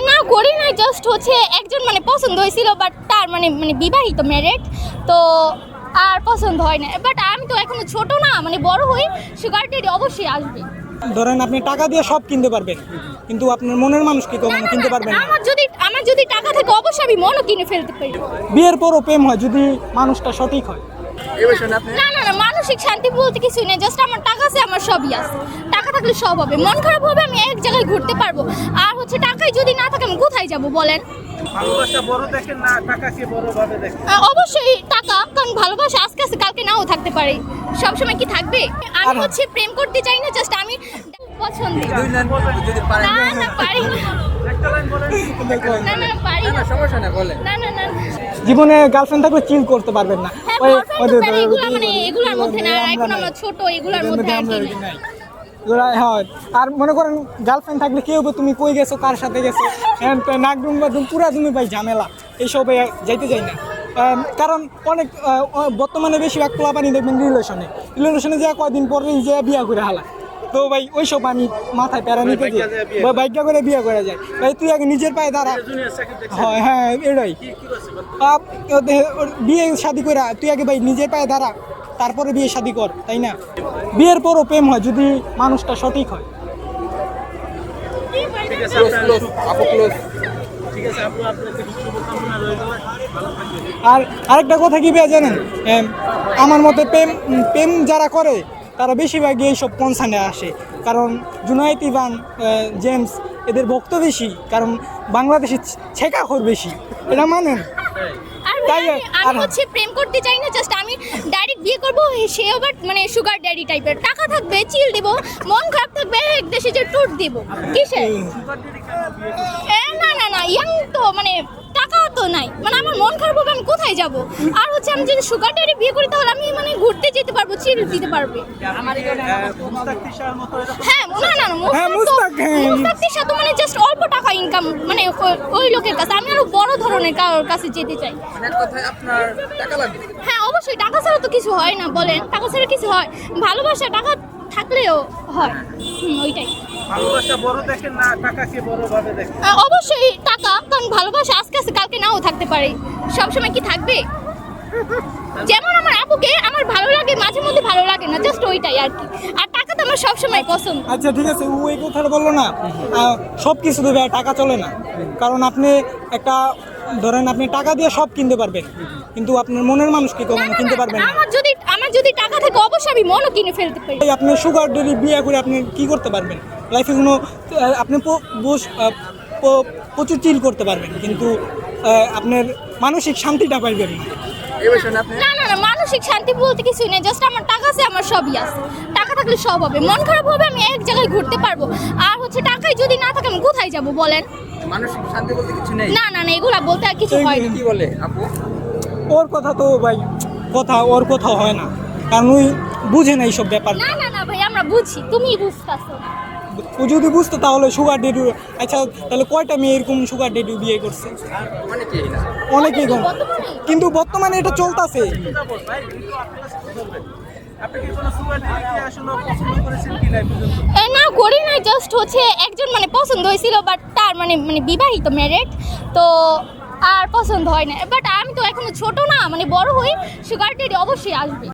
না করি না, জাস্ট হচ্ছে একজন মানে পছন্দ হয়েছিল, বাট তার মানে বিবাহিত ম্যারেড তো আর পছন্দ হয় না। বাট আমি তো এখনো ছোট না, মানে বড় হই, সুগার ডেডি অবশ্যই আসবে। ধরেন আপনি টাকা দিয়ে সব কিনতে পারবেন, কিন্তু আপনার মনের মানুষ কি কখনো কিনতে পারবেন না। আমার যদি টাকা থাকে অবশ্যই আমি মনও কিনে ফেলতে পারি। বিয়ের পরও প্রেম হয় যদি মানুষটা সঠিক হয়। না না না, মানসিক শান্তি বলতে কিছুই নেই, জাস্ট আমার টাকা আছে, আমার সবই আছে। টাকা থাকলে সব হবে, মন খারাপ হবে আমি এক জায়গায় ঘুরতে পারবো। আর হচ্ছে টাকাই যদি না থাকে আমি কোথায় যাব বলেন? ভালোবাসা বড় দেখেন না টাকাকে বড় ভাবে দেখেন? অবশ্যই টাকা, কারণ ভালোবাসা আজকে আছে কালকে নাও থাকতে পারে, সবসময় কি থাকবে? আমি হচ্ছে প্রেম করতে চাই না, জাস্ট আমি পছন্দ। দুই লাইন বলবেন যদি পারেন। না না পারি না, একটা লাইন বলেন। না না পারি না, সমস্যা নেই বলেন। না না না। জীবনে গার্লফ্রেন্ড থাকলে চিল করতে পারবেন না। হ্যাঁ, boyfriend তো পারি, এগুলা মানে এগুলার মধ্যে না, এখন আমরা ছোট, এগুলার মধ্যে আর কি নাই। হয়। আর মনে করেন গার্লফ্রেন্ড থাকলে কি হবে, তুমি কই গেছো, কার সাথে গেছো, নাকডুম বাদুম পুরা তুমি ভাই ঝামেলা, এইসবে যাইতে চাই না। কারণ অনেক বর্তমানে বেশিরভাগ পোলাপানি দেখবেন রিলেশনে যা কয়দিন পরেই যে বিয়া করে হালা, তো ভাই ওইসব আমি মাথায় প্যারা নিতে যাই, বাইকা করে বিয়ে করে যায়। ভাই তুই আগে নিজের পায়ে দাঁড়া। হয় হ্যাঁ এটাই, বিয়ে শাদি করে তুই আগে ভাই নিজের পায়ে দাঁড়া, তারপরে বিয়ে শাদি কর, তাই না? বিয়ের পরও প্রেম হয় যদি মানুষটা সঠিক হয়। ঠিক আছে আপু, আপনার থেকে শুভকামনা রইল, ভালো থাকবেন। আর আরেকটা কথা কি ভাই জানেন, আমার মতে প্রেম যারা করে তারা বেশিরভাগই এইসব কনসার্নে আসে, কারণ জুনায়েদ ইভান, জেমস এদের ভক্ত বেশি, কারণ বাংলাদেশে ছেঁকাখোর বেশি, এটা মানেন? আমি হচ্ছে প্রেম করতে চাই না, জাস্ট আমি ডাইরেক্ট বিয়ে করবো, সে আবার মানে সুগার ড্যাডি টাইপের, টাকা থাকবে চিল দেব, মন খারাপ থাকবে এক দেশে যে ট্যুর দেব। কিসে? না না না, ইয়াং তো মানে টাকা তো নাই, মানে আমার মন খারাপ হবে আমি কোথায় যাব? আর হচ্ছে আমি যদি সুগার ড্যাডি বিয়ে করি তাহলে আমি মানে ঘুরতে যেতে পারবো, চিল দিতে পারবে। হ্যাঁ না না, মুস্তাক তিশা তো মানে জাস্ট অল্প টাকা ইনকাম, মানে ওই লোকের কাছে, আমি আরো বড় ধরনের কারোর কাছে যেতে চাই। আপনার টাকা লাগবে? হ্যাঁ অবশ্যই, টাকা ছাড়া তো কিছু হয় না, বলেন টাকা ছাড়া কিছু হয়? ভালোবাসা টাকা থাকলেও হয়, ওইটাই। ভালোবাসা বড় দেখেন না টাকাকে বড় ভাবে দেখেন? অবশ্যই টাকা, কারণ ভালোবাসা আজকে আছে কালকে নাও থাকতে পারে, সবসময় কি থাকবে? যেমন আমার আপুকে আমার ভালো লাগে, মাঝে মধ্যে ভালো লাগে না, জাস্ট ওইটাই আর কি। আর টাকা তো আমার সবসময় পছন্দ। আচ্ছা ঠিক আছে, ও এই কথাটা বললো না, সব কিছু দেবে টাকা চলে না, কারণ আপনি একটা ধরেন আপনি টাকা দিয়ে সব কিনতে পারবেন, কিন্তু আপনার মনের মানুষ কি কখনো কিনতে পারবেন না। আমার যদি টাকা থাকে অবশ্যই আমি মনও কিনে ফেলতে পারি। আপনি সুগার ডেডি বিয়ে করে আপনি কি করতে পারবেন লাইফে? কোনো আপনি প্রচুর চিল করতে পারবেন, কিন্তু আপনার মানসিক শান্তিটা পাইবেন না। না না না, মানসিক শান্তি বলতে কিছুই নেই, জাস্ট আমার টাকা আছে, আমার সবই আছে। টাকা থাকলে সব হবে, মন খারাপ হবে আমি এক জায়গায় ঘুরতে পারবো। আর হচ্ছে টাকাই যদি না থাকে আমি কোথায় যাব বলেন? মানসিক শান্তি বলতে কিছু নেই? না না না, এগুলা বলতে আর কিছু হয় না। কি বলে আপু? ওর কথা তো ভাই ওর কোথাও হয় না, কারণ ওই বুঝে না এইসব ব্যাপার। না না না ভাই, আমরা বুঝি, তুমি বুঝতেছো। ও যদি বুঝতো তাহলে সুগার ডেডি। আচ্ছা তাহলে কয়টা মেয়ে এরকম সুগার ডেডি বিয়ে করছে? অনেকেই কম, কিন্তু বর্তমানে এটা চলতেছে। না করি না, জাস্ট হচ্ছে একজন মানে পছন্দ হয়েছিল, বাট তার মানে বিবাহিত ম্যারেড তো আর পছন্দ হয় না। বাট আমি তো এখনো ছোট না, মানে বড় হই, সুগার ডেডি অবশ্যই আসবে।